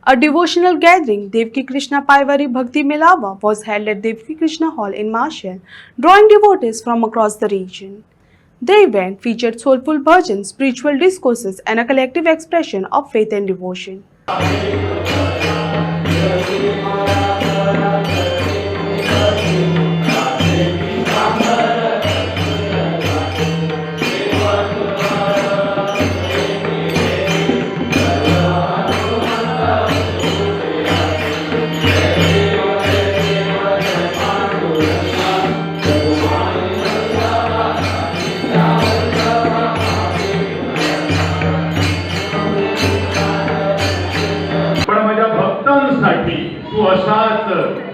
A devotional gathering, Devki Krishna Paivari Bhakti Melava, was held at Devki Krishna Hall in Marshall, drawing devotees from across the region. The event featured soulful bhajans, spiritual discourses, and a collective expression of faith and devotion. तू असाच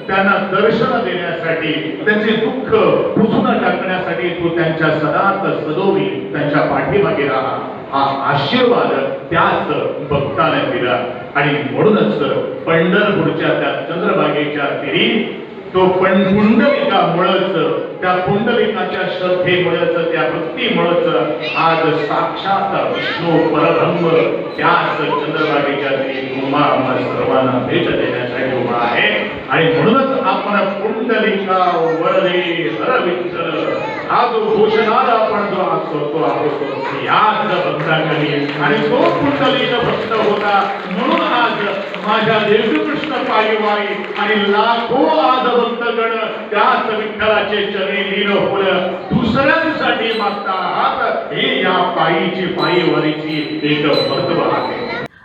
त्यांना दर्शन देण्यासाठी त्यांचे दुःख पुसून टाकण्यासाठी तू त्यांच्या सदात सदोवी त्यांच्या पाठीमागे राहा हा आशीर्वाद त्याच भक्ताने दिला. आणि म्हणूनच पंढरपूरच्या त्या चंद्रभागेच्या तीरी तो पुंडलिकामुळेच त्या पुंडलिकाच्या श्रद्धेमुळेच त्या भक्तीमुळेच आज साक्षात विष्णू परब्रह्म त्याच चंद्रभागेच्या तीरी उमा सर्वांना भेट देण्यासाठी उभा आहे. आणि म्हणूनच आपण पुंडलिका वरदे हर विठ्ठल हा जो घोषणाल आपण जो असतो आहोत याच भक्ताखाली. आणि तो पुंडलिक भक्त होता म्हणून आज माझ्या देवकृष्ण पायवाई आणि लाखो आज भक्तगण त्याच विठ्ठलाचे चरणी लीन होलं दुसऱ्यांसाठी मागता आहात. हे या पायीची पायवारीची एक महत्व आहे.